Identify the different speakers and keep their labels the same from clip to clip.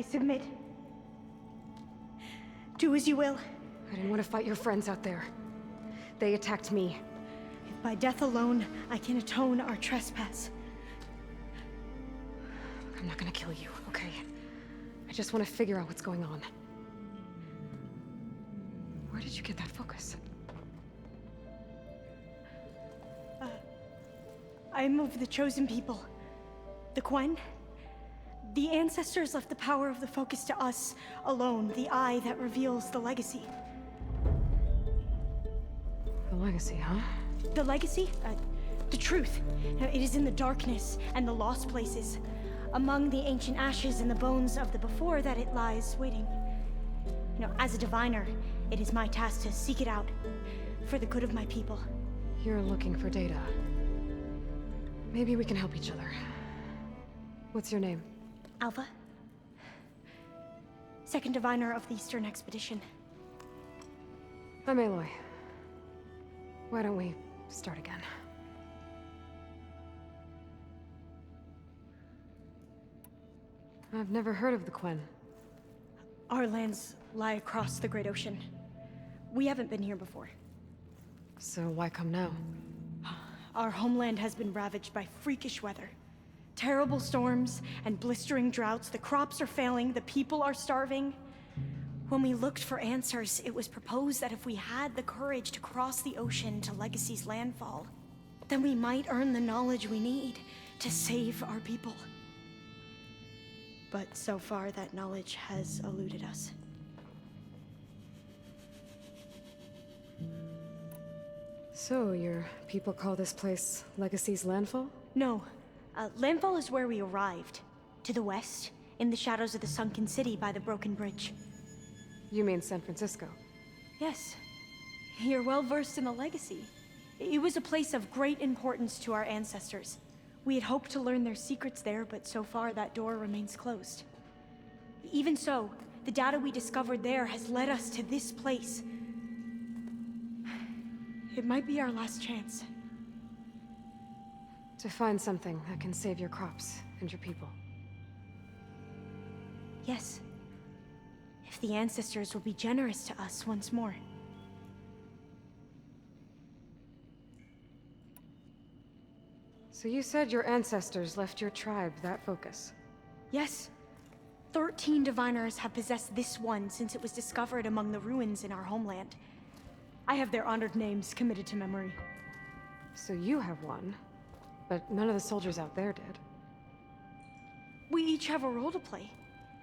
Speaker 1: submit. Do as you will.
Speaker 2: I didn't want to fight your friends out there. They attacked me.
Speaker 1: If by death alone I can atone our trespass.
Speaker 2: I'm not gonna kill you, okay? I just want to figure out what's going on. Where did you get that focus?
Speaker 1: I'm of the chosen people. The Quen. The ancestors left the power of the focus to us alone, the eye that reveals the legacy.
Speaker 2: The legacy, huh?
Speaker 1: The legacy? The truth. It is in the darkness and the lost places. Among the ancient ashes and the bones of the before that it lies waiting. As a diviner, it is my task to seek it out for the good of my people.
Speaker 2: You're looking for data. Maybe we can help each other. What's your name?
Speaker 1: Alpha. Second diviner of the Eastern Expedition.
Speaker 2: I'm Aloy. Why don't we start again? I've never heard of the Quen.
Speaker 1: Our lands lie across the Great Ocean. We haven't been here before.
Speaker 2: So why come now?
Speaker 1: Our homeland has been ravaged by freakish weather. Terrible storms and blistering droughts. The crops are failing, the people are starving. When we looked for answers, it was proposed that if we had the courage to cross the ocean to Legacy's landfall, then we might earn the knowledge we need to save our people. But so far, that knowledge has eluded us.
Speaker 2: So, your people call this place Legacy's landfall?
Speaker 1: No. Landfall is where we arrived. To the west, in the shadows of the sunken city by the broken bridge.
Speaker 2: You mean San Francisco?
Speaker 1: Yes. You're well versed in the Legacy. It was a place of great importance to our ancestors. We had hoped to learn their secrets there, but so far that door remains closed. Even so, the data we discovered there has led us to this place. It might be our last chance.
Speaker 2: To find something that can save your crops and your people.
Speaker 1: Yes. If the ancestors will be generous to us once more.
Speaker 2: So you said your ancestors left your tribe that focus?
Speaker 1: Yes. 13 diviners have possessed this one since it was discovered among the ruins in our homeland. I have their honored names committed to memory.
Speaker 2: So you have one, but none of the soldiers out there did.
Speaker 1: We each have a role to play.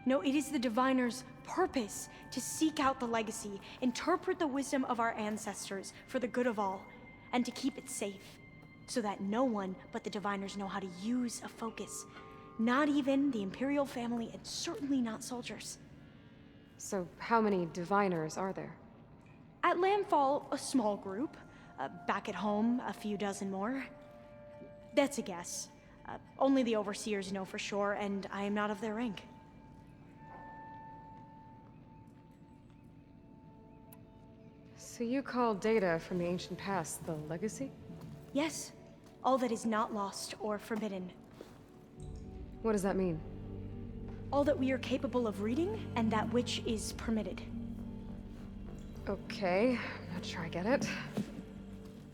Speaker 1: No, it is the diviner's purpose to seek out the legacy, interpret the wisdom of our ancestors for the good of all, and to keep it safe, so that no one but the diviners know how to use a focus. Not even the Imperial family, and certainly not soldiers.
Speaker 2: So how many diviners are there?
Speaker 1: At landfall, a small group. Back at home, a few dozen more. That's a guess. Only the overseers know for sure, and I am not of their rank.
Speaker 2: So you call data from the ancient past the legacy?
Speaker 1: Yes. All that is not lost or forbidden.
Speaker 2: What does that mean?
Speaker 1: All that we are capable of reading, and that which is permitted.
Speaker 2: Okay, I'm not sure I get it.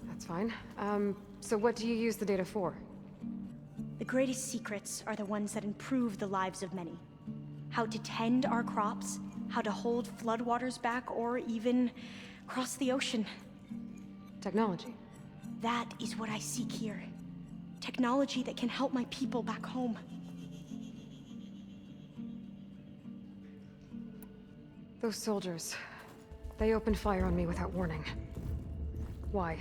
Speaker 2: That's fine. So what do you use the data for?
Speaker 1: The greatest secrets are the ones that improve the lives of many. How to tend our crops, how to hold floodwaters back, or even cross the ocean.
Speaker 2: Technology.
Speaker 1: That is what I seek here. Technology that can help my people back home.
Speaker 2: Those soldiers, they opened fire on me without warning. Why?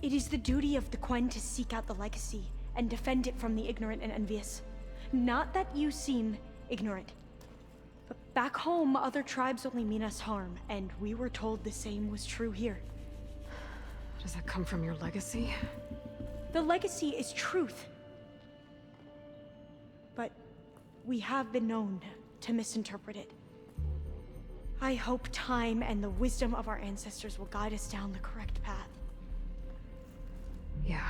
Speaker 1: It is the duty of the Quen to seek out the legacy and defend it from the ignorant and envious. Not that you seem ignorant. But back home, other tribes only mean us harm, and we were told the same was true here.
Speaker 2: Does that come from your legacy?
Speaker 1: The legacy is truth. But we have been known to misinterpret it. I hope time and the wisdom of our ancestors will guide us down the correct path.
Speaker 2: Yeah.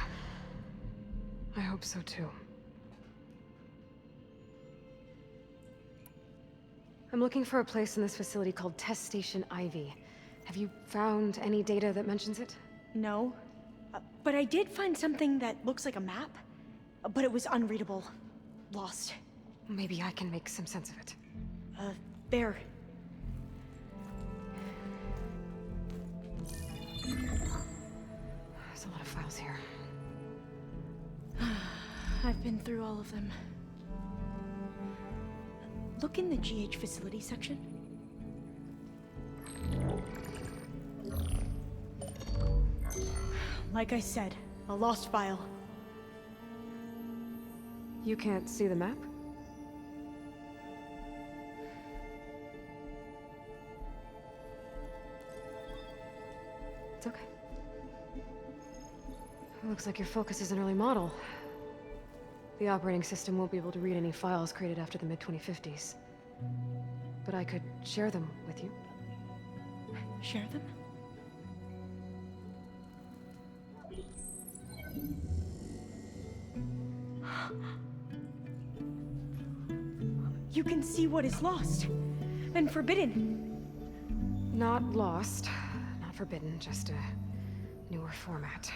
Speaker 2: I hope so too. I'm looking for a place in this facility called Test Station Ivy. Have you found any data that mentions it?
Speaker 1: No. But I did find something that looks like a map. But it was unreadable. Lost.
Speaker 2: Maybe I can make some sense of it.
Speaker 1: There.
Speaker 2: There's a lot of files here.
Speaker 1: I've been through all of them. Look in the GH facility section. Like I said, a lost file.
Speaker 2: You can't see the map? It's okay. It looks like your focus is an early model. The operating system won't be able to read any files created after the mid-2050s. But I could share them with you.
Speaker 1: Share them? You can see what is lost and forbidden.
Speaker 2: Not lost, not forbidden, just a newer format.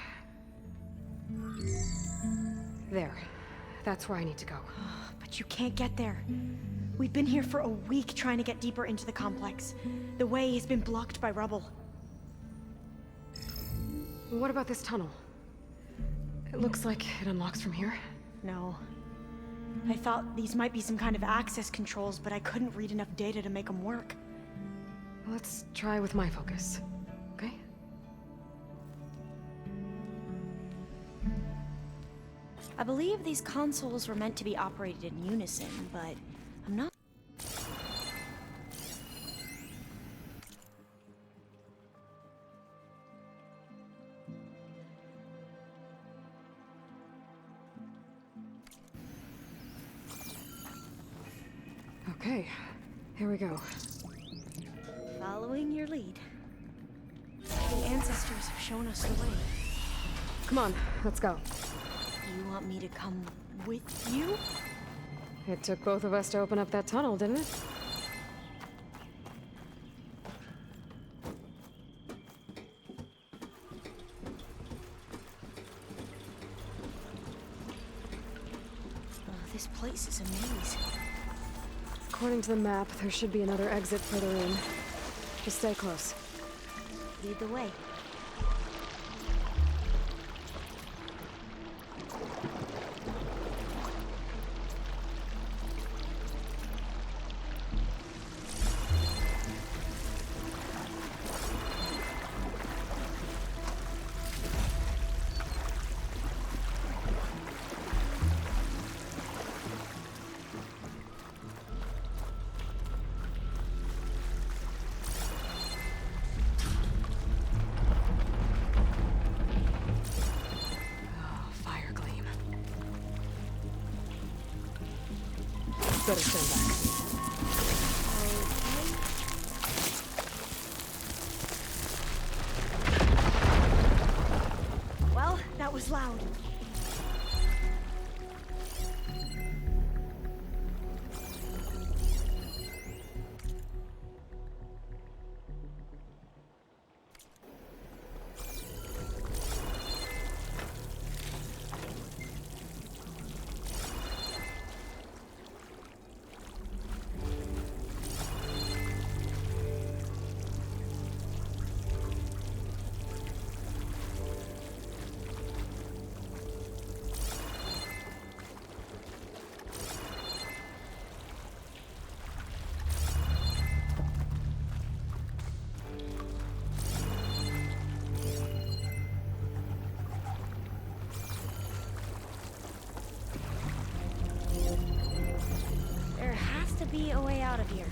Speaker 2: There. That's where I need to go.
Speaker 1: But you can't get there. We've been here for a week trying to get deeper into the complex. The way has been blocked by rubble.
Speaker 2: What about this tunnel? It looks like it unlocks from here.
Speaker 1: No. I thought these might be some kind of access controls, but I couldn't read enough data to make them work.
Speaker 2: Let's try with my focus, okay?
Speaker 1: I believe these consoles were meant to be operated in unison, but I'm not...
Speaker 2: Okay, here we go.
Speaker 1: Following your lead. The ancestors have shown us the way.
Speaker 2: Come on, let's go.
Speaker 1: You want me to come with you?
Speaker 2: It took both of us to open up that tunnel, didn't it?
Speaker 1: Oh, this place is a maze.
Speaker 2: According to the map, there should be another exit further in. Just stay close.
Speaker 1: Lead the way.
Speaker 2: Better stand back.
Speaker 1: Okay. Well, that was loud. There has to be a way out of here.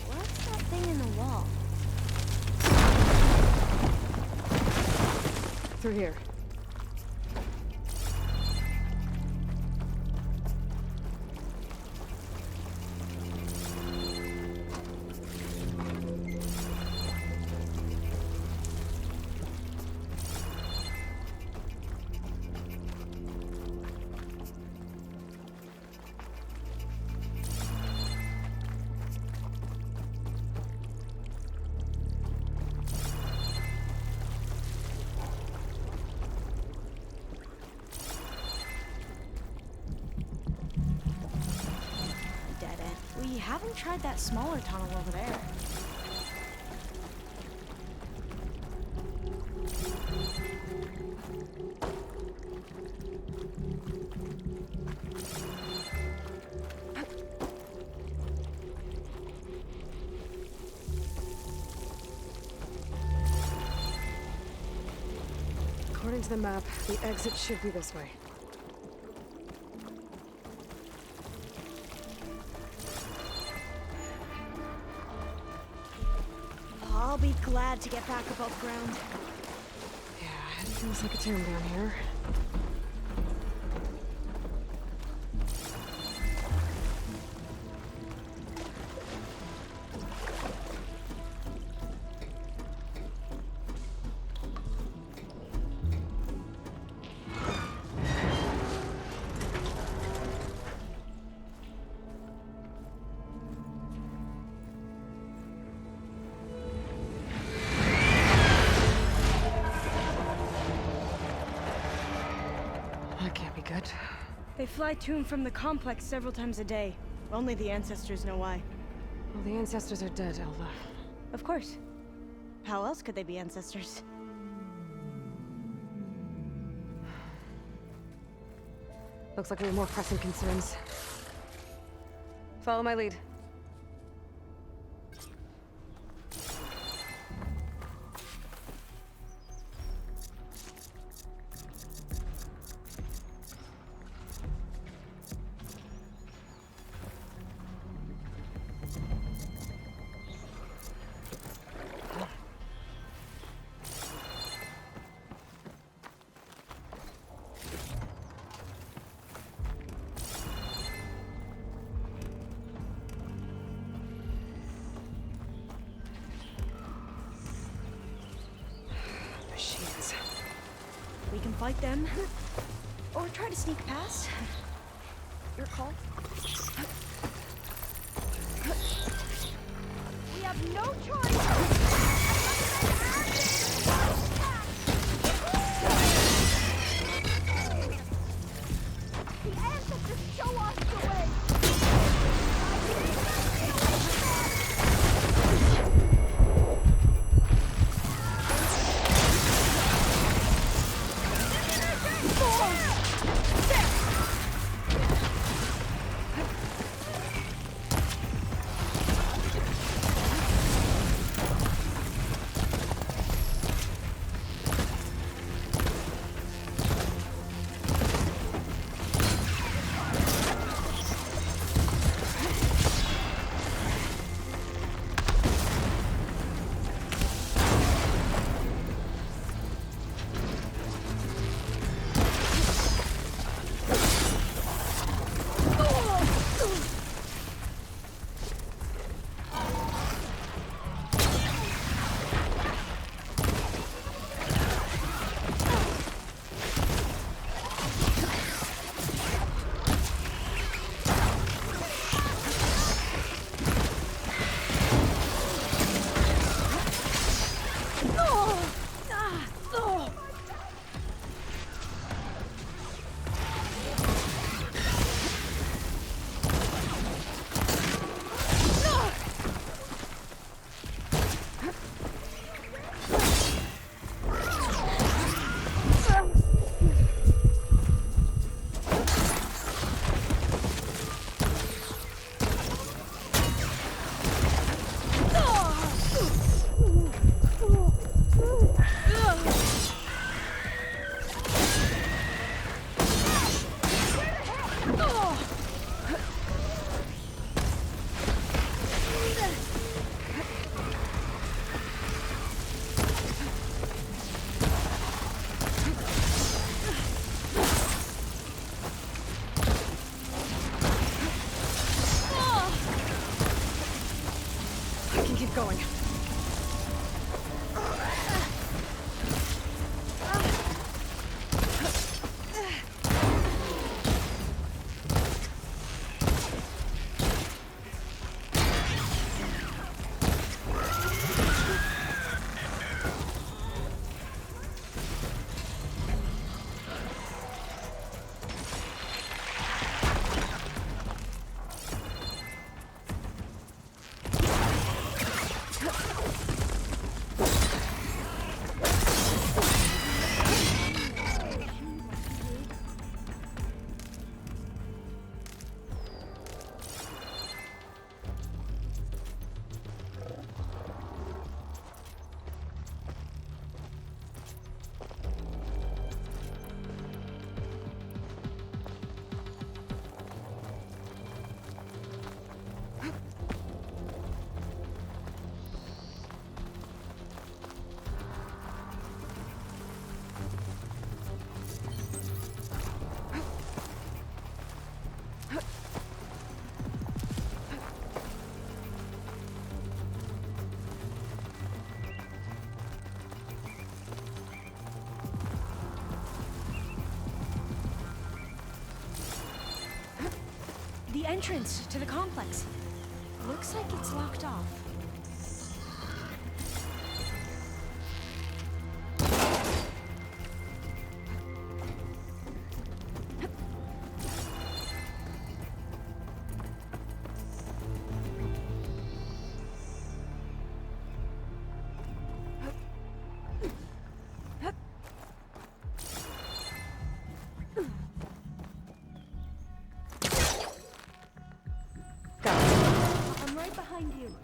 Speaker 1: What's that thing in the wall?
Speaker 2: Through here.
Speaker 1: haven't tried that smaller tunnel over there.
Speaker 2: According to the map, the exit should be this way.
Speaker 1: I'll be glad to get back above ground.
Speaker 2: Yeah, it feels like a tomb down here. That can't be good.
Speaker 1: They fly to and from the complex several times a day. Only the ancestors know why.
Speaker 2: Well, the ancestors are dead, Elva.
Speaker 1: Of course. How else could they be ancestors?
Speaker 2: Looks like we have more pressing concerns. Follow my lead. Machines.
Speaker 1: We can fight them, or try to sneak past. Your call. We have no choice. The ancestors show us the way.
Speaker 2: Going.
Speaker 1: entrance to the complex. Looks like it's locked off. I'm right behind you.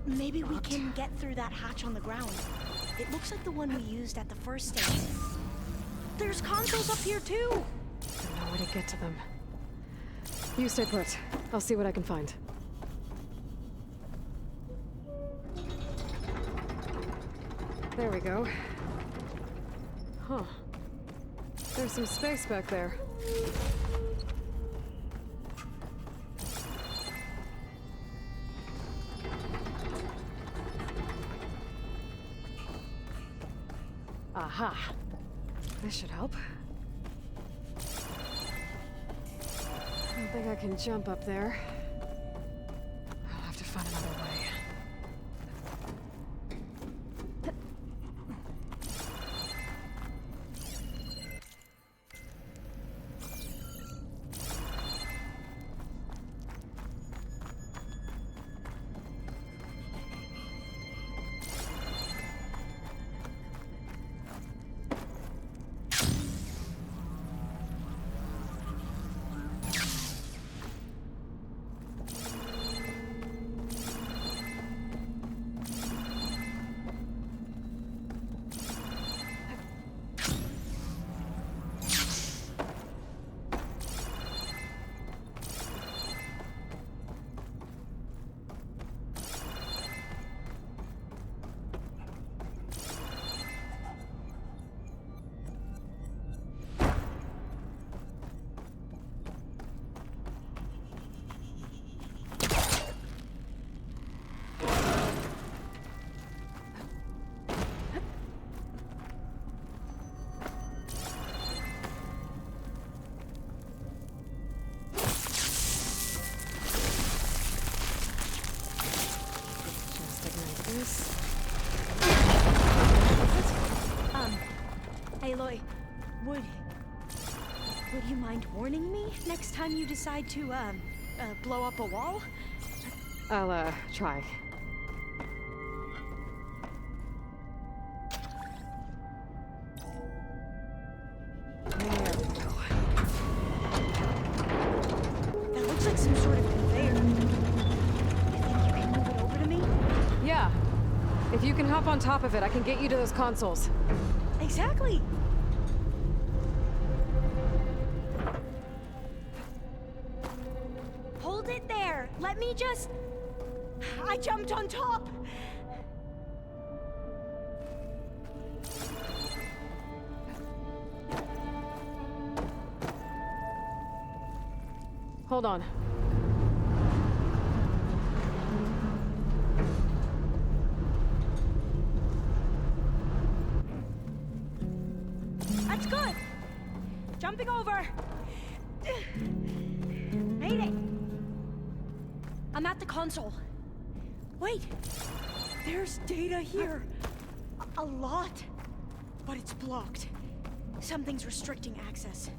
Speaker 1: Maybe we can get through that hatch on the ground. It looks like the one we used at the first station. There's consoles up here too!
Speaker 2: There's no way to get to them. You stay put. I'll see what I can find. There we go. Huh. There's some space back there. Aha. This should help. I don't think I can jump up there. I'll have to find another way.
Speaker 1: Hey, Aloy, would you mind warning me next time you decide to, blow up a wall?
Speaker 2: I'll, try. There we go.
Speaker 1: That looks like some sort of conveyor. You think you can move it over to me?
Speaker 2: Yeah. If you can hop on top of it, I can get you to those consoles.
Speaker 1: Exactly! Hold it there! Let me just... I jumped on top!
Speaker 2: Hold on.
Speaker 1: That's good! Jumping over! Made it! I'm at the console. Wait! There's data here! A lot! But it's blocked. Something's restricting access.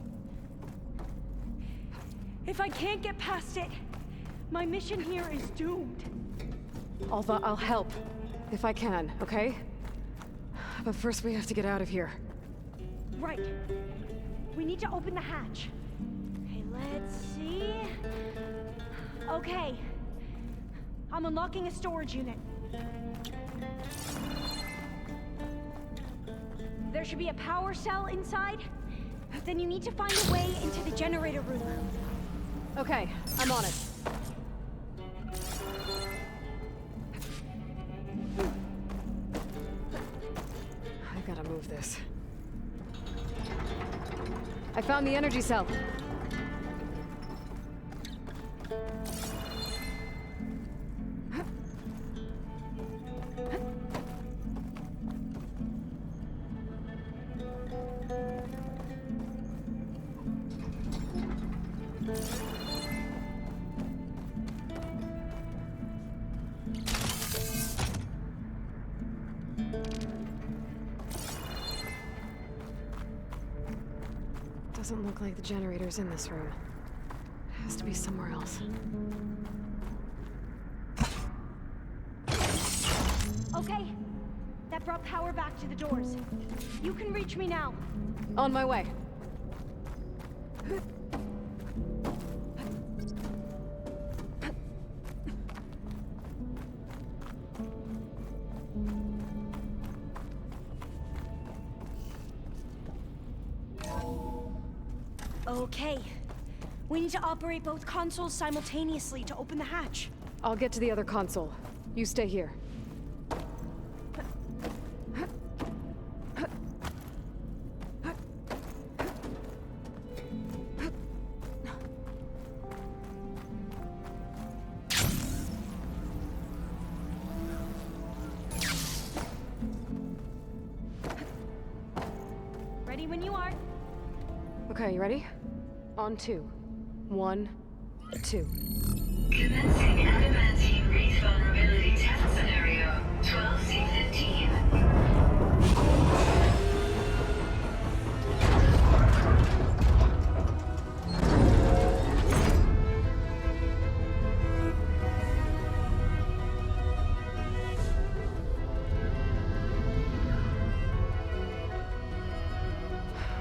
Speaker 1: If I can't get past it, my mission here is doomed.
Speaker 2: Alva, I'll help. If I can, okay? But first we have to get out of here.
Speaker 1: Right. We need to open the hatch. Okay, let's see. Okay. I'm unlocking a storage unit. There should be a power cell inside. Then you need to find a way into the generator room.
Speaker 2: Okay, I'm on it. I gotta move this. I found the energy cell. Doesn't look like the generator's in this room. It has to be somewhere else.
Speaker 1: Okay. That brought power back to the doors. You can reach me now.
Speaker 2: On my way.
Speaker 1: Okay. We need to operate both consoles simultaneously to open the hatch.
Speaker 2: I'll get to the other console. You stay here.
Speaker 1: Ready when you are.
Speaker 2: Okay, you ready? On 2. 1, 2.
Speaker 3: Commencing adamantine wreath vulnerability test scenario 12C15.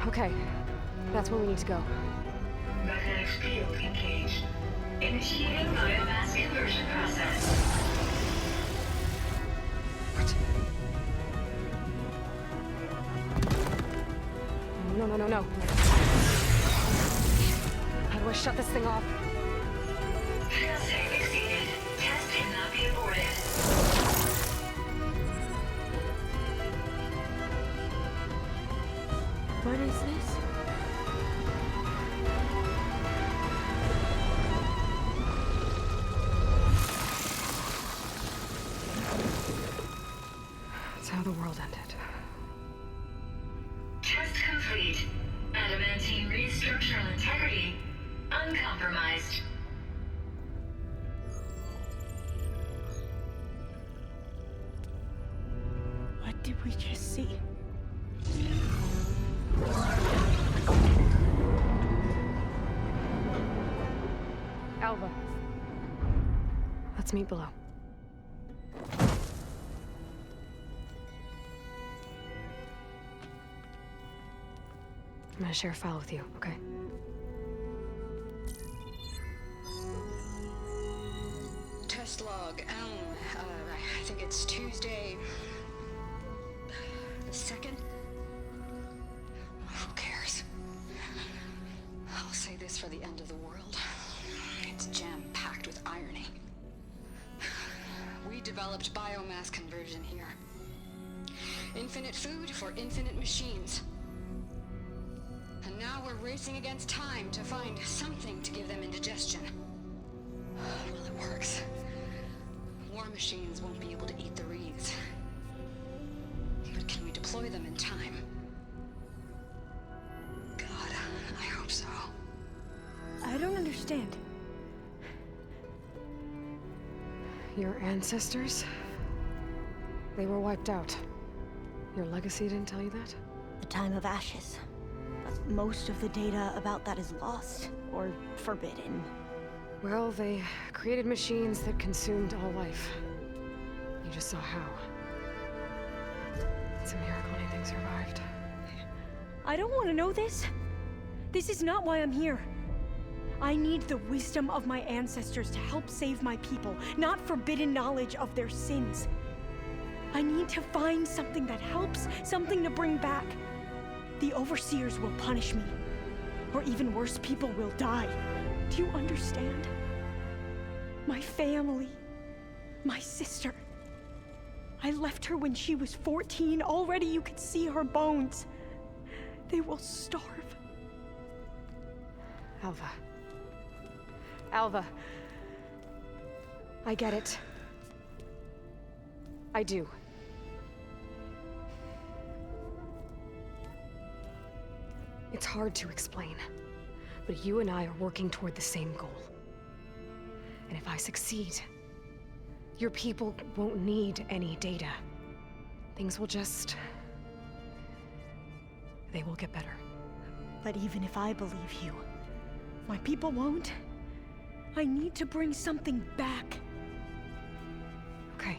Speaker 2: Okay, that's where we need to go.
Speaker 3: Magnetic field engaged. Initiating biomass conversion process.
Speaker 2: What? No, no, no, no. How do I shut this thing off?
Speaker 3: Failsafe exceeded. Test cannot be aborted.
Speaker 1: What is this?
Speaker 2: That's how the world ended.
Speaker 3: Test complete. Adamantine wreath structural integrity uncompromised.
Speaker 1: What did we just see?
Speaker 2: Alva. Let's meet below. I'm gonna share a file with you, okay?
Speaker 4: Test log, I think it's Tuesday the 2nd? Who cares? I'll say this for the end of the world. It's jam-packed with irony. We developed biomass conversion here. Infinite food for infinite machines. And now we're racing against time to find something to give them indigestion. Well, it works. War machines won't be able to eat the wreaths. But can we deploy them in time? God, I hope so.
Speaker 1: I don't understand.
Speaker 2: Your ancestors? They were wiped out. Your legacy didn't tell you that?
Speaker 1: The time of ashes. But most of the data about that is lost or forbidden.
Speaker 2: Well, they created machines that consumed all life. You just saw how. It's a miracle anything survived.
Speaker 1: I don't want to know this. This is not why I'm here. I need the wisdom of my ancestors to help save my people, not forbidden knowledge of their sins. I need to find something that helps, something to bring back. The overseers will punish me. Or even worse, people will die. Do you understand? My family. My sister. I left her when she was 14. Already you could see her bones. They will starve.
Speaker 2: Alva. Alva. I get it. I do. It's hard to explain, but you and I are working toward the same goal. And if I succeed, your people won't need any data. Things will just... they will get better.
Speaker 1: But even if I believe you, my people won't. I need to bring something back.
Speaker 2: Okay.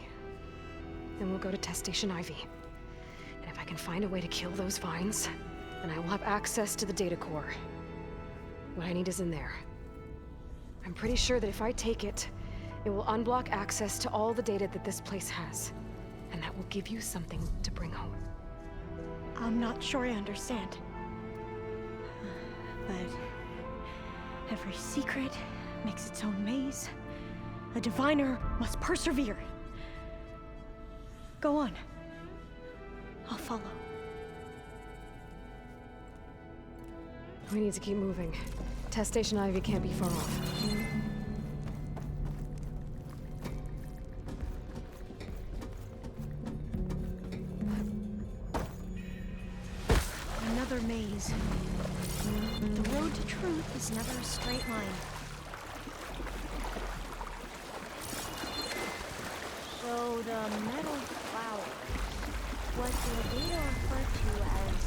Speaker 2: Then we'll go to Test Station Ivy. And if I can find a way to kill those vines, then I will have access to the data core. What I need is in there. I'm pretty sure that if I take it, it will unblock access to all the data that this place has. And that will give you something to bring home.
Speaker 1: I'm not sure I understand. But every secret makes its own maze. A diviner must persevere. Go on. I'll follow.
Speaker 2: We need to keep moving. Test Station Ivy can't be far off.
Speaker 1: Another maze. The road to truth is never a straight line. So the metal flowers, what the data refer to as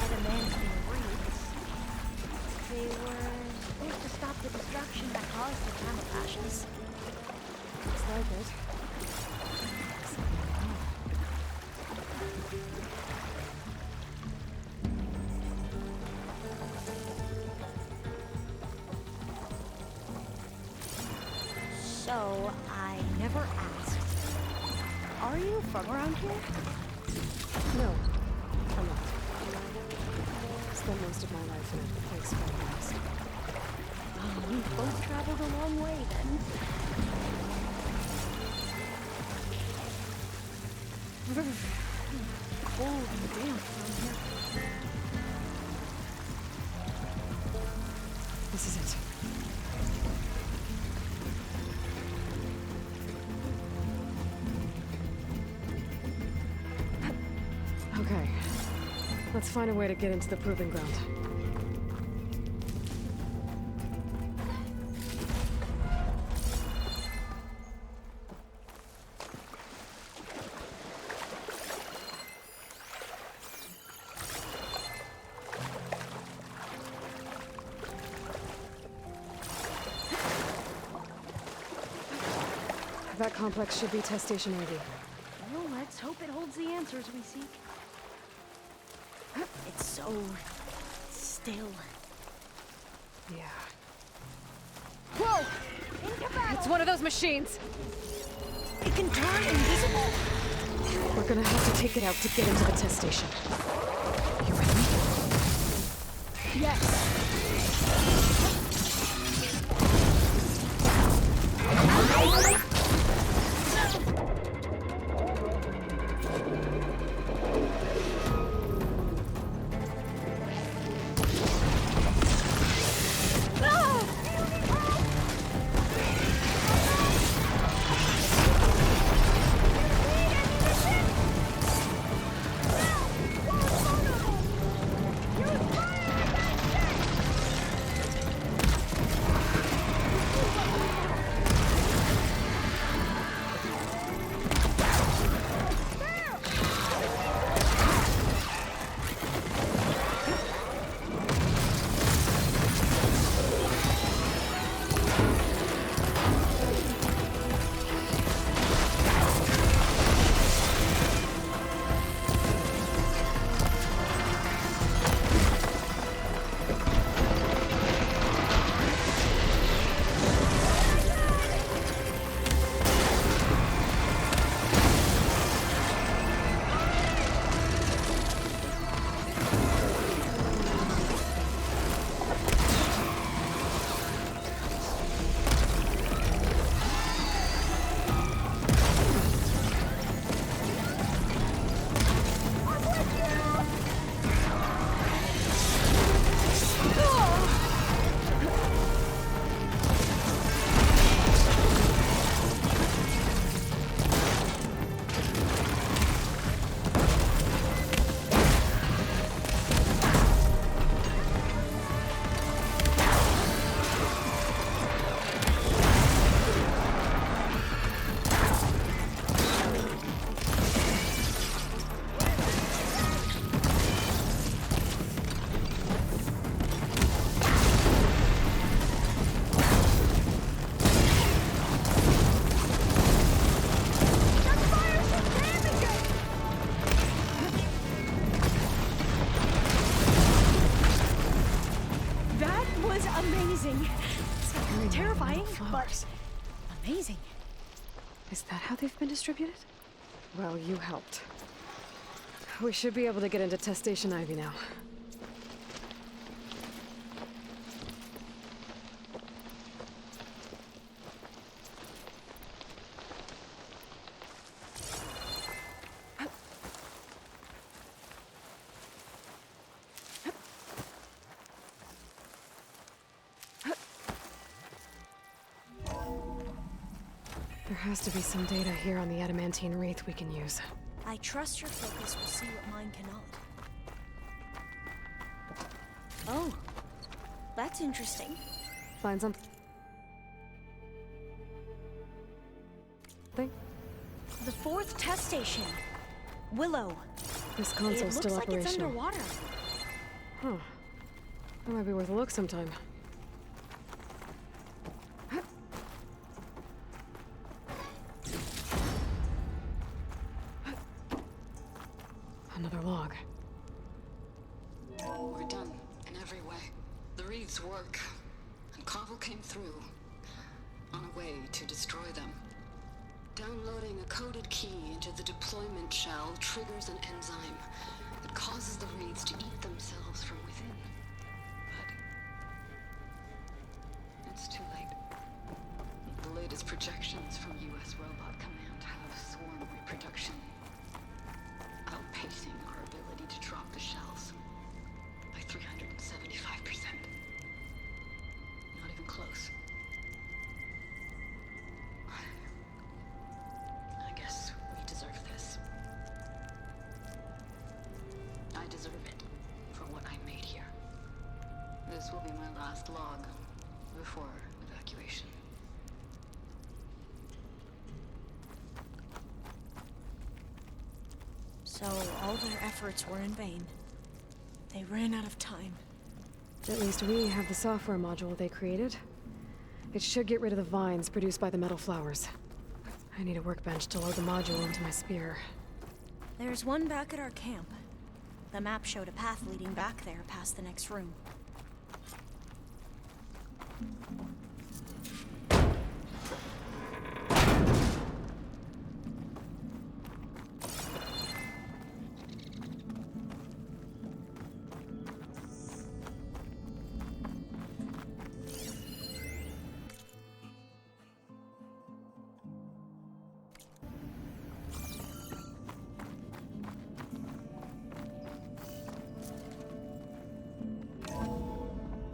Speaker 1: adamantine reeds, they were supposed to stop the destruction that caused the camouflages.
Speaker 2: Looks like it.
Speaker 1: So, I never asked. Are you from around here?
Speaker 2: No, I'm not. Spent most of my life in a place called West.
Speaker 1: Oh, we both traveled a long way then. Cold and damp from here.
Speaker 2: This is it. Okay. Let's find a way to get into the proving ground. That complex should be Test Station Ivy.
Speaker 1: Well, let's hope it holds the answers we seek. It's so still.
Speaker 2: Yeah.
Speaker 1: Whoa! Into battle!
Speaker 2: It's one of those machines!
Speaker 1: It can turn invisible?
Speaker 2: We're gonna have to take it out to get into the test station. You ready?
Speaker 1: Yes.
Speaker 2: Flowers.
Speaker 1: amazing.
Speaker 2: Is that how they've been distributed? Well, you helped. We should be able to get into Test Station Ivy now. There has to be some data here on the adamantine wraith we can use.
Speaker 1: I trust your focus will see what mine cannot. Oh, that's interesting.
Speaker 2: Find something?
Speaker 1: The 4th test station. Willow.
Speaker 2: This
Speaker 1: It
Speaker 2: console's
Speaker 1: looks
Speaker 2: still
Speaker 1: like it's
Speaker 2: operational.
Speaker 1: underwater.
Speaker 2: Huh. That might be worth a look sometime. Another log.
Speaker 4: We're done in every way. The wreaths work, and Cobble came through on a way to destroy them. Downloading a coded key into the deployment shell triggers an enzyme that causes the wreaths to eat themselves from within. But it's too late. The latest projections from US Robot Command have swarm reproduction outpacing our ability to drop the shells by 375%. Not even close. I guess we deserve this. I deserve it for what I made here. This will be my last log before evacuation.
Speaker 1: So all their efforts were in vain. They ran out of time.
Speaker 2: At least we have the software module they created. It should get rid of the vines produced by the metal flowers. I need a workbench to load the module into my spear.
Speaker 1: There's one back at our camp. The map showed a path leading back there past the next room.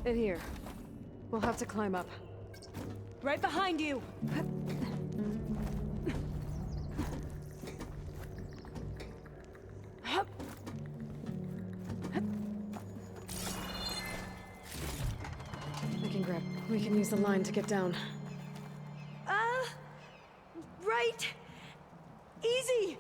Speaker 2: In here. We'll have to climb up.
Speaker 1: Right behind you!
Speaker 2: We can use the line to get down.
Speaker 1: Right! Easy!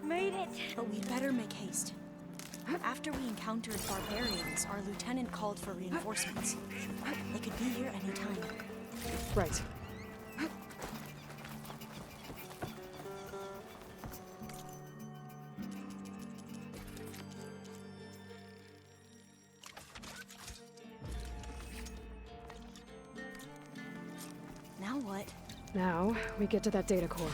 Speaker 1: Made it! But we'd better make haste. After we encountered barbarians, our lieutenant called for reinforcements. They could be here any time.
Speaker 2: Right.
Speaker 1: Now what?
Speaker 2: Now, we get to that data core.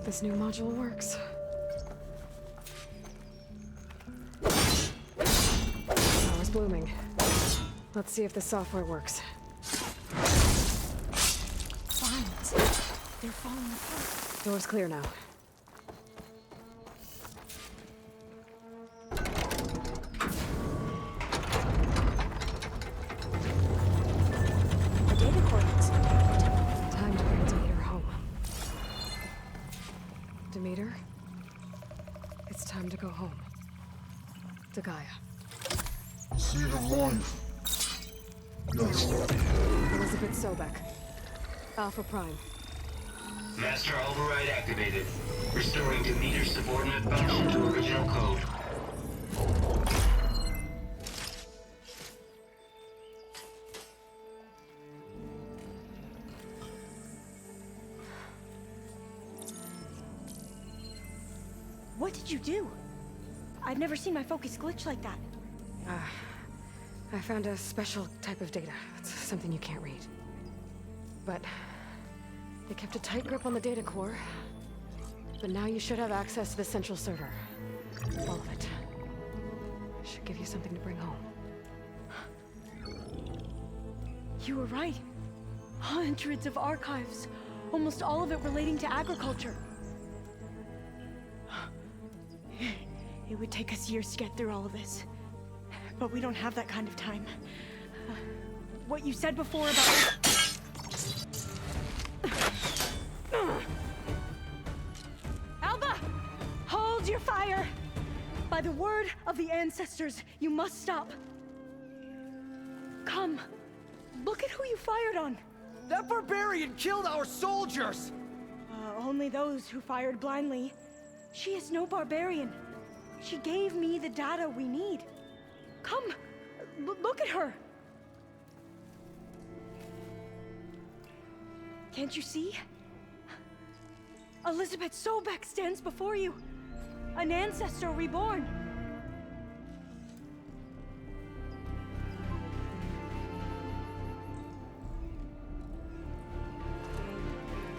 Speaker 2: this new module works. Power's blooming. Let's see if the software works.
Speaker 1: Vines. They're falling apart.
Speaker 2: Door's clear now.
Speaker 1: The data coordinates.
Speaker 2: Time to bring Demeter home. Demeter? It's time to go home. To Gaia.
Speaker 5: See the life. Yes.
Speaker 2: Elizabeth Sobek. Alpha Prime.
Speaker 6: Master override activated. Restoring Demeter's subordinate function to original code.
Speaker 1: What did you do? I've never seen my focus glitch like that.
Speaker 2: I found a special type of data. It's something you can't read. But they kept a tight grip on the data core. But now you should have access to the central server. All of it. Should give you something to bring home.
Speaker 1: You were right. Hundreds of archives. Almost all of it relating to agriculture. It would take us years to get through all of this. But we don't have that kind of time. What you said before about... Alba! Hold your fire! By the word of the ancestors, you must stop. Come. Look at who you fired on.
Speaker 7: That barbarian killed our soldiers!
Speaker 1: Only those who fired blindly. She is no barbarian. She gave me the data we need. Come, look at her. Can't you see? Elizabeth Sobek stands before you. An ancestor reborn.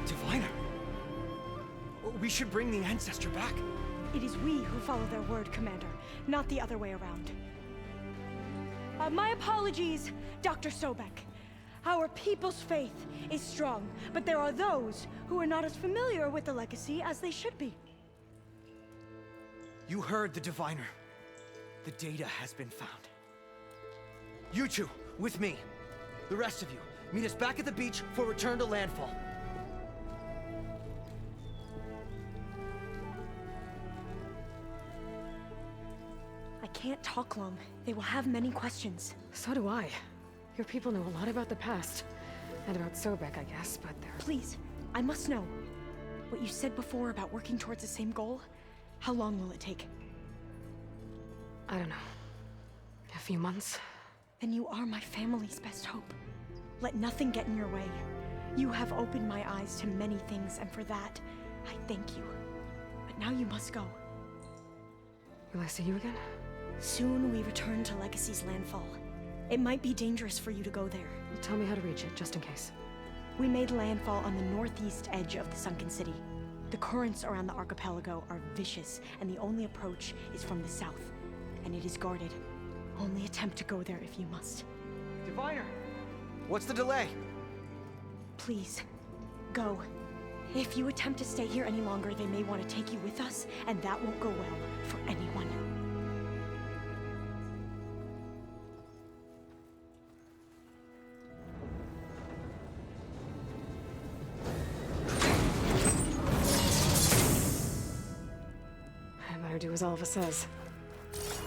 Speaker 7: Diviner! We should bring the ancestor back.
Speaker 1: It is we who follow their word, Commander, not the other way around. My apologies, Dr. Sobek. Our people's faith is strong, but there are those who are not as familiar with the legacy as they should be.
Speaker 7: You heard the diviner. The data has been found. You two, with me. The rest of you, meet us back at the beach for return to landfall.
Speaker 1: I can't talk long. They will have many questions.
Speaker 2: So do I. Your people know a lot about the past. And about Sobek, I guess, but they're...
Speaker 1: Please, I must know. What you said before about working towards the same goal, how long will it take?
Speaker 2: I don't know. A few months?
Speaker 1: Then you are my family's best hope. Let nothing get in your way. You have opened my eyes to many things, and for that, I thank you. But now you must go.
Speaker 2: Will I see you again?
Speaker 1: Soon we return to Legacy's landfall. It might be dangerous for you to go there.
Speaker 2: Tell me how to reach it, just in case.
Speaker 1: We made landfall on the northeast edge of the sunken city. The currents around the archipelago are vicious, and the only approach is from the south. And it is guarded. Only attempt to go there if you must.
Speaker 7: Diviner! What's the delay?
Speaker 1: Please, go. If you attempt to stay here any longer, they may want to take you with us, and that won't go well for anyone.
Speaker 2: I better do as Alva says.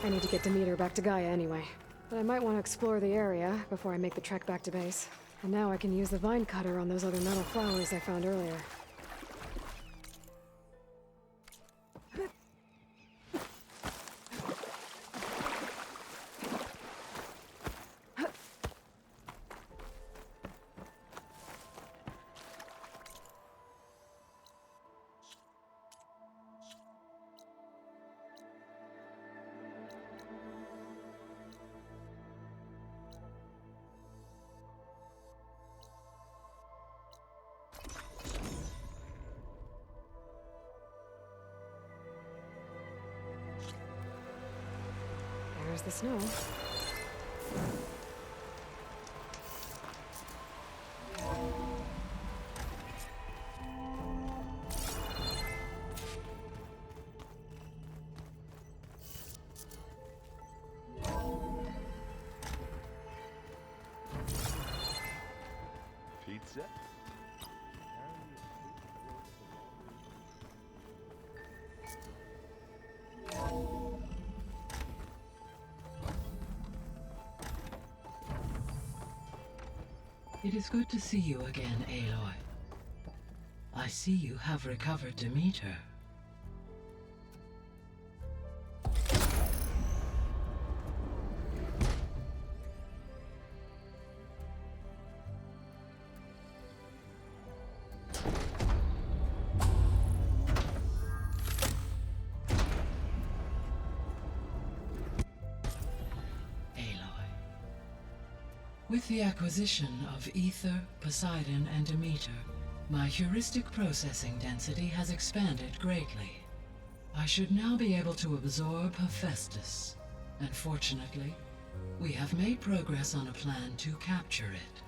Speaker 2: I need to get Demeter back to Gaia anyway. But I might want to explore the area before I make the trek back to base. And now I can use the vine cutter on those other metal flowers I found earlier. There's the snow.
Speaker 8: Pizza?
Speaker 9: It is good to see you again, Aloy. I see you have recovered Demeter. With the acquisition of Ether, Poseidon, and Demeter, my heuristic processing density has expanded greatly. I should now be able to absorb Hephaestus, and fortunately, we have made progress on a plan to capture it.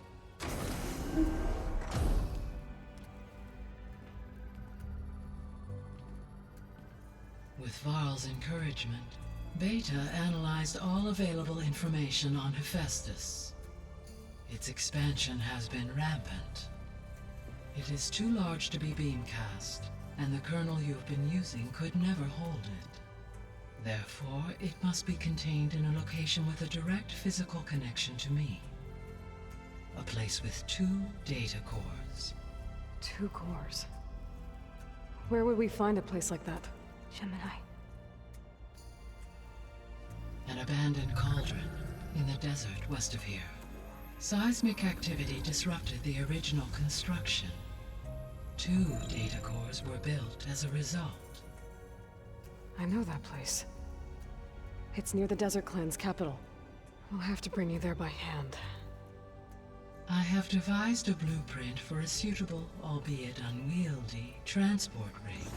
Speaker 9: With Varl's encouragement, Beta analyzed all available information on Hephaestus. Its expansion has been rampant. It is too large to be beamcast, and the kernel you've been using could never hold it. Therefore, it must be contained in a location with a direct physical connection to me. A place with 2 data cores.
Speaker 2: 2 cores? Where would we find a place like that? Gemini.
Speaker 9: An abandoned cauldron in the desert west of here. Seismic activity disrupted the original construction. 2 data cores were built as a result.
Speaker 2: I know that place. It's near the Desert Clan's capital. We'll have to bring you there by hand.
Speaker 9: I have devised a blueprint for a suitable, albeit unwieldy, transport rig.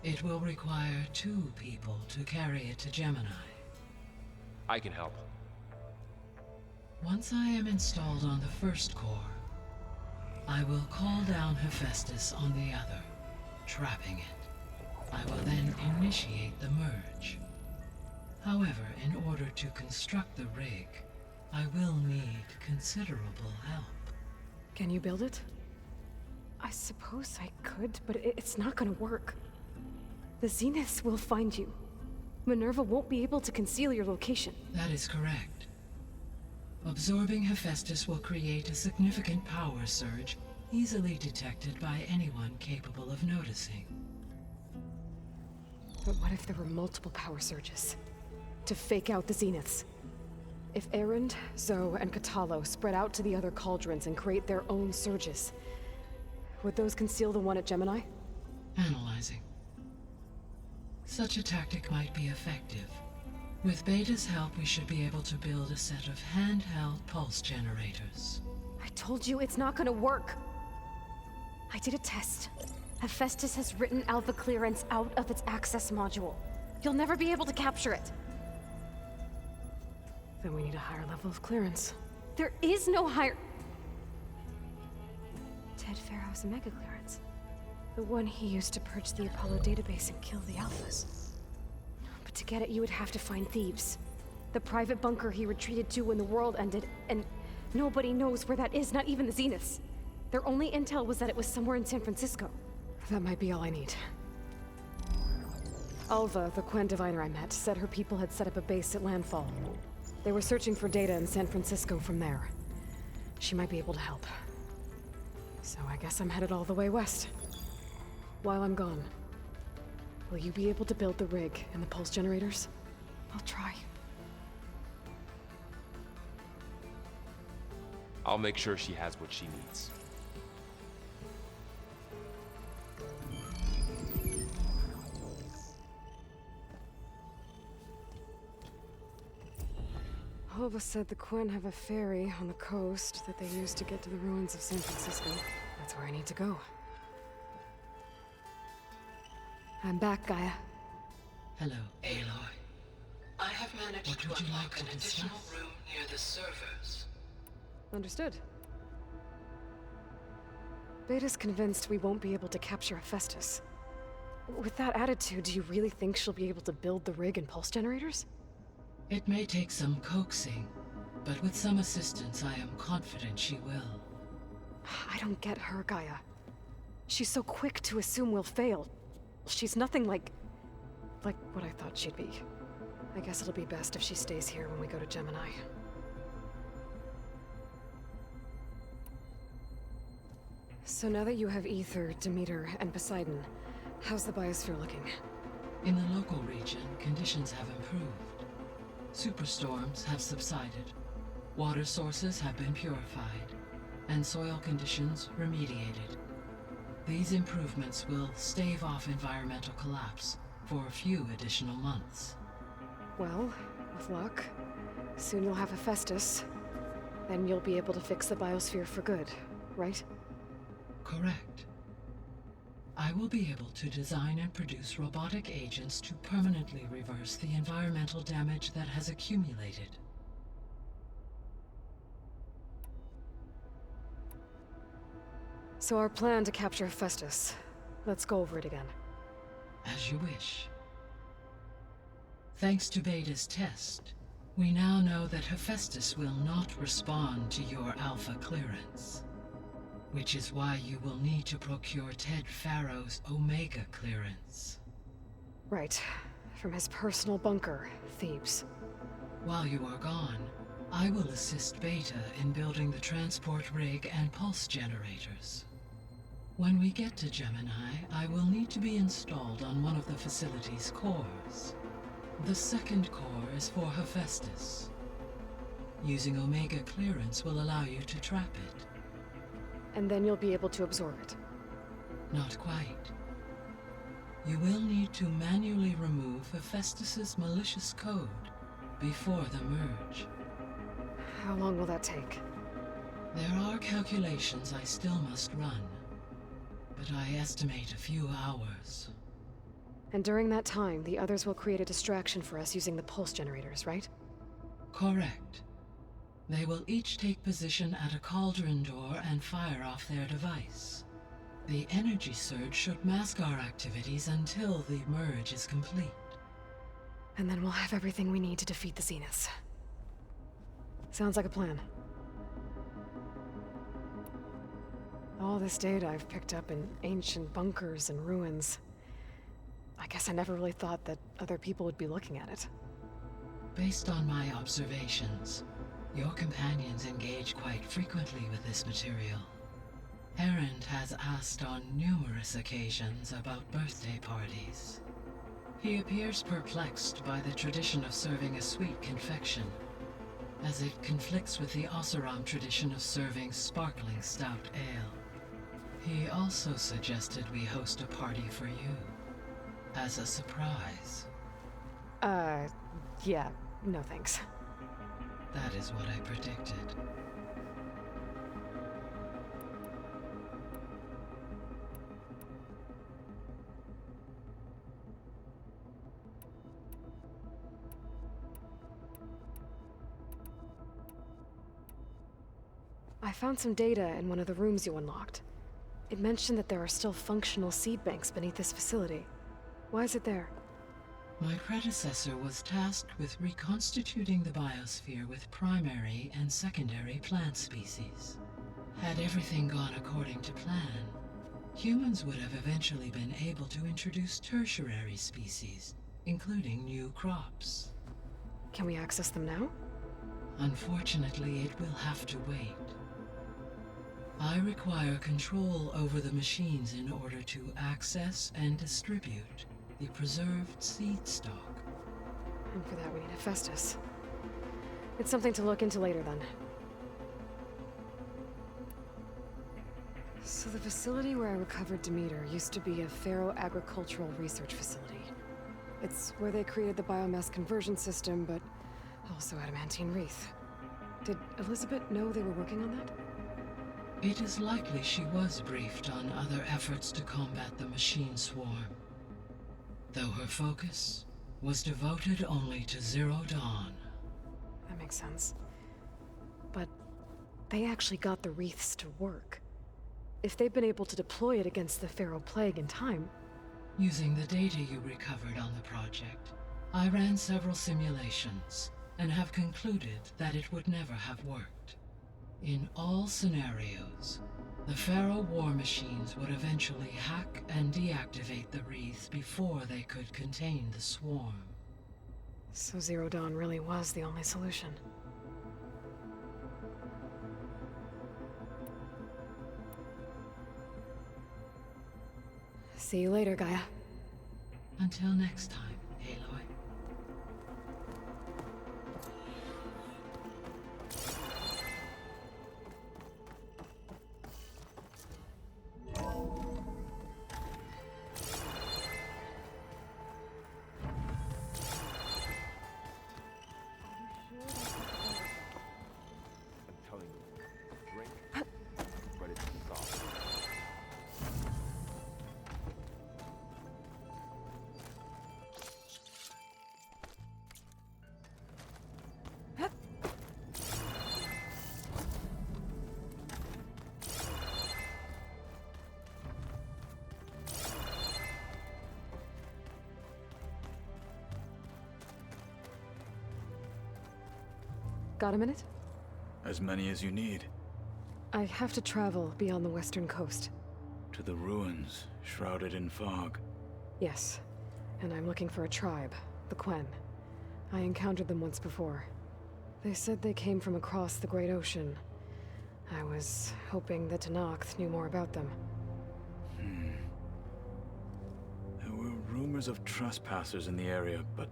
Speaker 9: It will require 2 people to carry it to Gemini.
Speaker 8: I can help.
Speaker 9: Once I am installed on the first core, I will call down Hephaestus on the other, trapping it. I will then initiate the merge. However, in order to construct the rig, I will need considerable help.
Speaker 2: Can you build it? I suppose I could, but it's not gonna work. The Zeniths will find you. Minerva won't be able to conceal your location.
Speaker 9: That is correct. Absorbing Hephaestus will create a significant power surge, easily detected by anyone capable of noticing.
Speaker 2: But what if there were multiple power surges? To fake out the Zeniths? If Erend, Zoe, and Katalo spread out to the other cauldrons and create their own surges, would those conceal the one at Gemini?
Speaker 9: Analyzing. Such a tactic might be effective. With Beta's help, we should be able to build a set of handheld pulse generators.
Speaker 2: I told you it's not gonna work! I did a test. Hephaestus has written Alpha clearance out of its access module. You'll never be able to capture it. Then we need a higher level of clearance. There is no higher... Ted Pharaoh's mega clearance. The one he used to purge the Apollo database and kill the Alphas. But to get it, you would have to find Thebes. The private bunker he retreated to when the world ended, and nobody knows where that is, not even the Zeniths. Their only intel was that it was somewhere in San Francisco. That might be all I need. Alva, the Quen diviner I met, said her people had set up a base at landfall. They were searching for data in San Francisco from there. She might be able to help. So I guess I'm headed all the way west. While I'm gone, will you be able to build the rig and the pulse generators? I'll try.
Speaker 8: I'll make sure she has what she needs.
Speaker 2: Alva said the Quen have a ferry on the coast that they use to get to the ruins of San Francisco. That's where I need to go. I'm back, Gaia.
Speaker 9: Hello, Aloy. I have What would you like to discuss? Room near the servers.
Speaker 2: Understood. Beta's convinced we won't be able to capture Hephaestus. With that attitude, do you really think she'll be able to build the rig and pulse generators?
Speaker 9: It may take some coaxing, but with some assistance, I am confident she will.
Speaker 2: I don't get her, Gaia. She's so quick to assume we'll fail. She's nothing like what I thought she'd be. I guess it'll be best if she stays here when we go to Gemini. So now that you have Ether, Demeter, and Poseidon, how's the biosphere looking?
Speaker 9: In the local region, conditions have improved. Superstorms have subsided. Water sources have been purified, and soil conditions remediated. These improvements will stave off environmental collapse for a few additional months.
Speaker 2: Well, with luck, soon you'll have Hephaestus. Then you'll be able to fix the biosphere for good, right?
Speaker 9: Correct. I will be able to design and produce robotic agents to permanently reverse the environmental damage that has accumulated.
Speaker 2: So our plan to capture Hephaestus. Let's go over it again.
Speaker 9: As you wish. Thanks to Beta's test, we now know that Hephaestus will not respond to your Alpha clearance. Which is why you will need to procure Ted Farrow's Omega clearance.
Speaker 2: Right. From his personal bunker, Thebes.
Speaker 9: While you are gone, I will assist Beta in building the transport rig and pulse generators. When we get to Gemini, I will need to be installed on one of the facility's cores. The second core is for Hephaestus. Using Omega clearance will allow you to trap it.
Speaker 2: And then you'll be able to absorb it.
Speaker 9: Not quite. You will need to manually remove Hephaestus's malicious code before the merge.
Speaker 2: How long will that take?
Speaker 9: There are calculations I still must run, but I estimate a few hours.
Speaker 2: And during that time, the others will create a distraction for us using the pulse generators, right?
Speaker 9: Correct. They will each take position at a cauldron door and fire off their device. The energy surge should mask our activities until the merge is complete.
Speaker 2: And then we'll have everything we need to defeat the Zeniths. Sounds like a plan. All this data I've picked up in ancient bunkers and ruins. I guess I never really thought that other people would be looking at it.
Speaker 9: Based on my observations, your companions engage quite frequently with this material. Erend has asked on numerous occasions about birthday parties. He appears perplexed by the tradition of serving a sweet confection, as it conflicts with the Oseram tradition of serving sparkling stout ale. He also suggested we host a party for you, as a surprise.
Speaker 2: Yeah, no thanks.
Speaker 9: That is what I predicted.
Speaker 2: I found some data in one of the rooms you unlocked. It mentioned that there are still functional seed banks beneath this facility. Why is it there?
Speaker 9: My predecessor was tasked with reconstituting the biosphere with primary and secondary plant species. Had everything gone according to plan, humans would have eventually been able to introduce tertiary species, including new crops.
Speaker 2: Can we access them now?
Speaker 9: Unfortunately, it will have to wait. I require control over the machines in order to access and distribute the preserved seed stock.
Speaker 2: And for that we need Hephaestus. It's something to look into later then. So the facility where I recovered Demeter used to be a Pharaoh agricultural research facility. It's where they created the biomass conversion system, but also adamantine wreath. Did Elizabeth know they were working on that?
Speaker 9: It is likely she was briefed on other efforts to combat the machine swarm, though her focus was devoted only to Zero Dawn.
Speaker 2: That makes sense. But they actually got the wreaths to work. If they've been able to deploy it against the Pharaoh Plague in time...
Speaker 9: Using the data you recovered on the project, I ran several simulations and have concluded that it would never have worked. In all scenarios, the Pharaoh war machines would eventually hack and deactivate the wreaths before they could contain the swarm.
Speaker 2: So Zero Dawn really was the only solution. See you later, Gaia.
Speaker 9: Until next time, Aloy.
Speaker 8: I'm telling you, drink, but it's dissolved.
Speaker 2: Got a minute?
Speaker 10: As many as you need.
Speaker 2: I have to travel beyond the western coast.
Speaker 10: To the ruins, shrouded in fog.
Speaker 2: Yes, and I'm looking for a tribe, the Quen. I encountered them once before. They said they came from across the Great Ocean. I was hoping that Tenakth knew more about them.
Speaker 10: There were rumors of trespassers in the area, but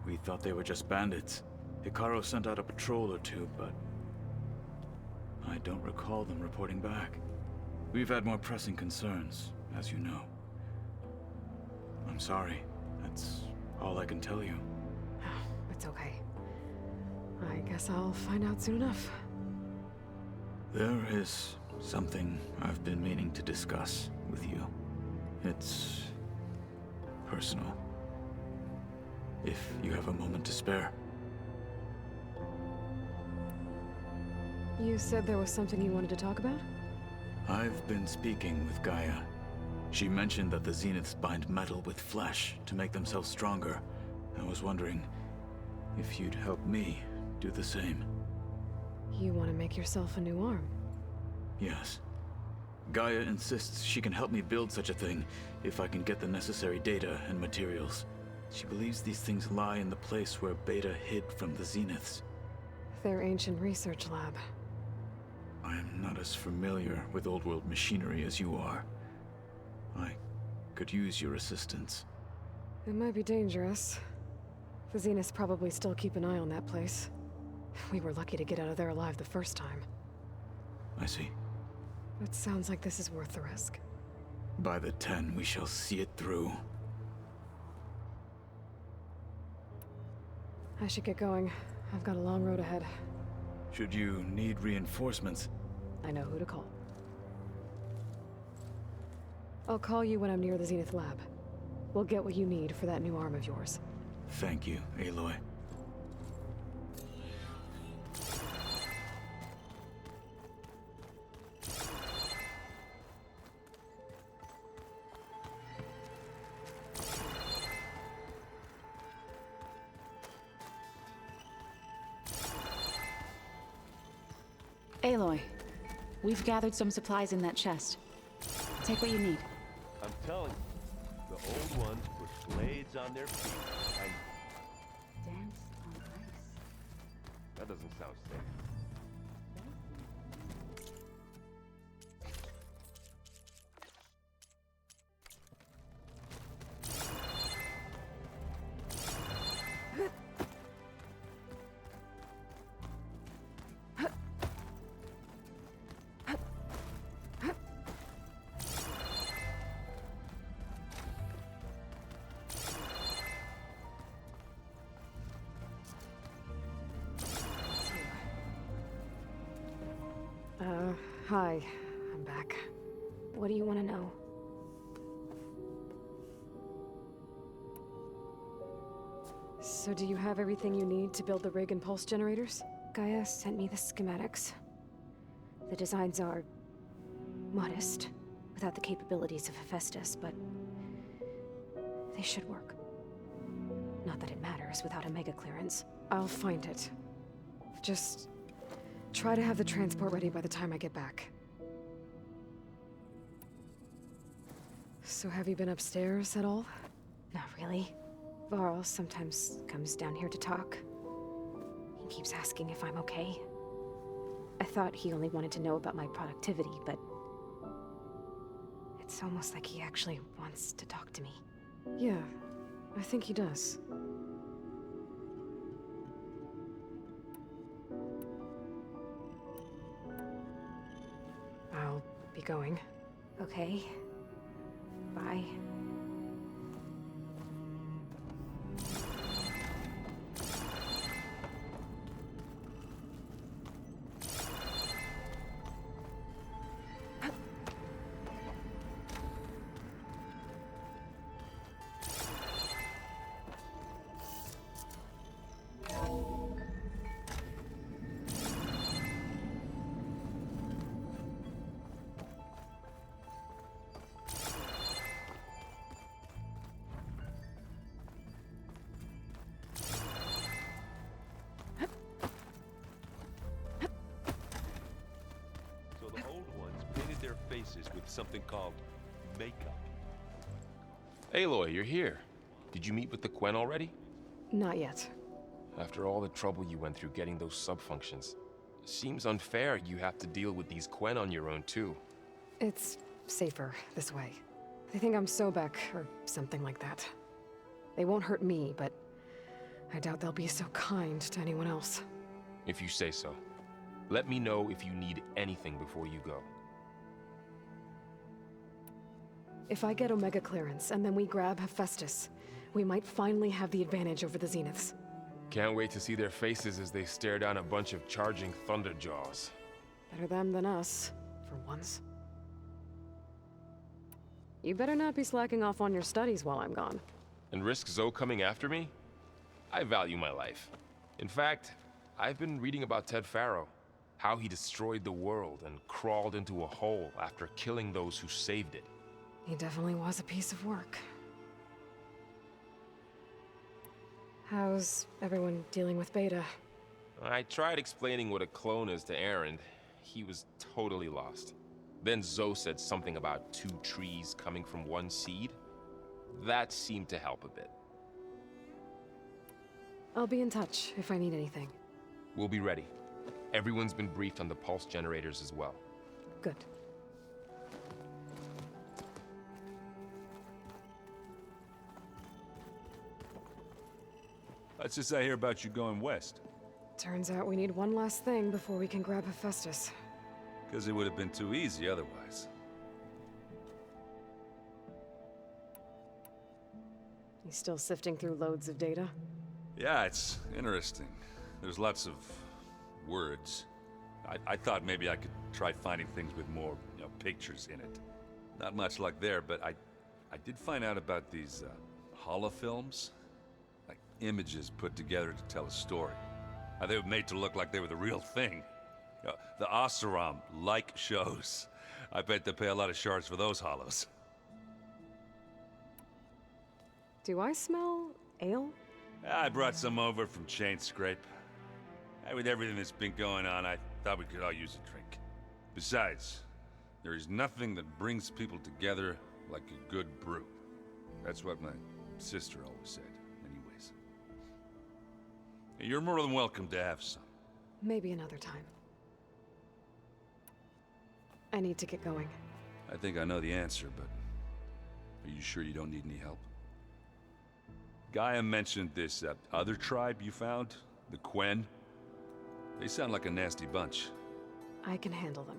Speaker 10: we thought they were just bandits. Hikaru sent out a patrol or two, but I don't recall them reporting back. We've had more pressing concerns, as you know. I'm sorry. That's all I can tell you.
Speaker 2: It's okay. I guess I'll find out soon enough.
Speaker 10: There is something I've been meaning to discuss with you. It's personal. If you have a moment to spare.
Speaker 2: You said there was something you wanted to talk about?
Speaker 10: I've been speaking with Gaia. She mentioned that the Zeniths bind metal with flesh to make themselves stronger. I was wondering if you'd help me do the same.
Speaker 2: You want to make yourself a new arm?
Speaker 10: Yes. Gaia insists she can help me build such a thing if I can get the necessary data and materials. She believes these things lie in the place where Beta hid from the Zeniths.
Speaker 2: Their ancient research lab.
Speaker 10: I am not as familiar with old-world machinery as you are. I could use your assistance.
Speaker 2: It might be dangerous. The Zeniths probably still keep an eye on that place. We were lucky to get out of there alive the first time.
Speaker 10: I see.
Speaker 2: It sounds like this is worth the risk.
Speaker 10: By the 10, we shall see it through.
Speaker 2: I should get going. I've got a long road ahead.
Speaker 10: Should you need reinforcements?
Speaker 2: I know who to call. I'll call you when I'm near the Zenith lab. We'll get what you need for that new arm of yours.
Speaker 10: Thank you, Aloy.
Speaker 11: Aloy, we've gathered some supplies in that chest. Take what you need.
Speaker 12: I'm telling you, the old ones put blades on their feet and...
Speaker 11: Dance on ice.
Speaker 12: That doesn't sound safe.
Speaker 2: Hi. I'm back. What do you want to know? So do you have everything you need to build the rig and pulse generators? Gaia sent me the schematics. The designs are modest, without the capabilities of Hephaestus, but they should work. Not that it matters without a mega clearance. I'll find it. Just try to have the transport ready by the time I get back. So have you been upstairs at all? Not really. Varl sometimes comes down here to talk. He keeps asking if I'm okay. I thought he only wanted to know about my productivity, but it's almost like he actually wants to talk to me. Yeah, I think he does. I'll be going. Okay. Bye.
Speaker 12: With something called makeup.
Speaker 8: Aloy, you're here. Did you meet with the Quen already?
Speaker 2: Not yet.
Speaker 8: After all the trouble you went through getting those subfunctions, seems unfair you have to deal with these Quen on your own too.
Speaker 2: It's safer this way. They think I'm Sobek or something like that. They won't hurt me, but I doubt they'll be so kind to anyone else.
Speaker 8: If you say so. Let me know if you need anything before you go.
Speaker 2: If I get Omega clearance and then we grab Hephaestus, we might finally have the advantage over the Zeniths.
Speaker 8: Can't wait to see their faces as they stare down a bunch of charging Thunderjaws.
Speaker 2: Better them than us, for once. You better not be slacking off on your studies while I'm gone.
Speaker 8: And risk Zoe coming after me? I value my life. In fact, I've been reading about Ted Faro. How he destroyed the world and crawled into a hole after killing those who saved it.
Speaker 2: He definitely was a piece of work. How's everyone dealing with Beta?
Speaker 8: I tried explaining what a clone is to Aaron. He was totally lost. Then Zoe said something about 2 trees coming from 1 seed. That seemed to help a bit.
Speaker 2: I'll be in touch if I need anything.
Speaker 8: We'll be ready. Everyone's been briefed on the pulse generators as well.
Speaker 2: Good.
Speaker 13: What's this I hear about you going west?
Speaker 2: Turns out we need one last thing before we can grab Hephaestus.
Speaker 13: Because it would have been too easy otherwise.
Speaker 2: You still sifting through loads of data?
Speaker 13: Yeah, it's interesting. There's lots of words. I thought maybe I could try finding things with more, pictures in it. Not much luck there, but I did find out about these holofilms. Like images put together to tell a story. They were made to look like they were the real thing. The Oseram like shows. I bet they pay a lot of shards for those hollows.
Speaker 2: Do I smell ale?
Speaker 13: I brought some over from Chain Scrape. With everything that's been going on, I thought we could all use a drink. Besides, there is nothing that brings people together like a good brew. That's what my sister always said, anyways. You're more than welcome to have some.
Speaker 2: Maybe another time. I need to get going.
Speaker 13: I think I know the answer, but are you sure you don't need any help? Gaia mentioned this other tribe you found, the Quen. They sound like a nasty bunch.
Speaker 2: I can handle them.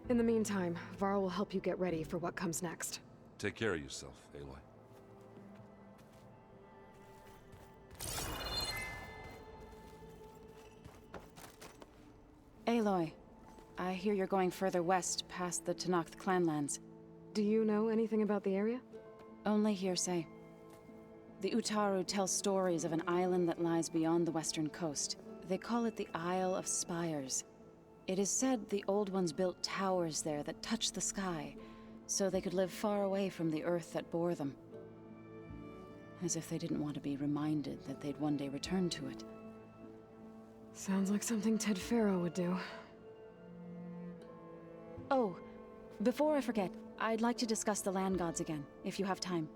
Speaker 2: In the meantime, Varl will help you get ready for what comes next.
Speaker 13: Take care of yourself, Aloy.
Speaker 11: Aloy, I hear you're going further west past the Tenakth clanlands.
Speaker 2: Do you know anything about the area?
Speaker 11: Only hearsay. The Utaru tell stories of an island that lies beyond the western coast. They call it the Isle of Spires. It is said the Old Ones built towers there that touch the sky, so they could live far away from the earth that bore them. As if they didn't want to be reminded that they'd one day return to it.
Speaker 2: Sounds like something Ted Faro would do.
Speaker 11: Oh, before I forget, I'd like to discuss the land gods again, if you have time.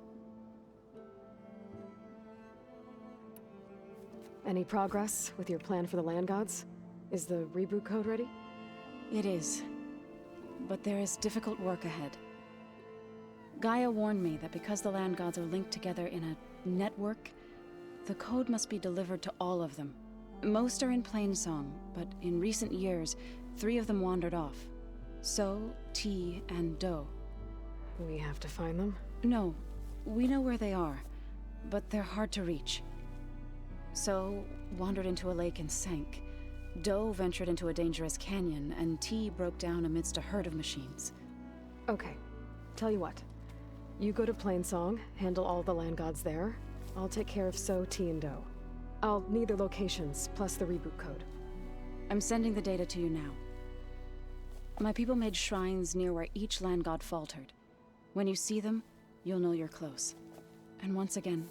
Speaker 2: Any progress with your plan for the land gods? Is the reboot code ready?
Speaker 11: It is. But there is difficult work ahead. Gaia warned me that because the land gods are linked together in a network, the code must be delivered to all of them. Most are in Plainsong, but in recent years, 3 of them wandered off. So, T, and Do.
Speaker 2: We have to find them?
Speaker 11: No, we know where they are, but they're hard to reach. So, wandered into a lake and sank. Do ventured into a dangerous canyon, and T broke down amidst a herd of machines.
Speaker 2: Okay, tell you what. You go to Plainsong, handle all the land gods there. I'll take care of So, T, and Do. I'll need their locations, plus the reboot code.
Speaker 11: I'm sending the data to you now. My people made shrines near where each land god faltered. When you see them, you'll know you're close. And once again,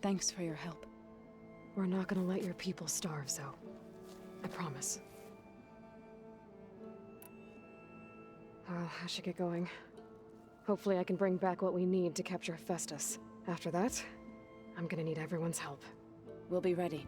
Speaker 11: thanks for your help.
Speaker 2: We're not gonna let your people starve, Zo. I promise. Well, I should get going. Hopefully I can bring back what we need to capture Hephaestus. After that, I'm gonna need everyone's help.
Speaker 11: We'll be ready.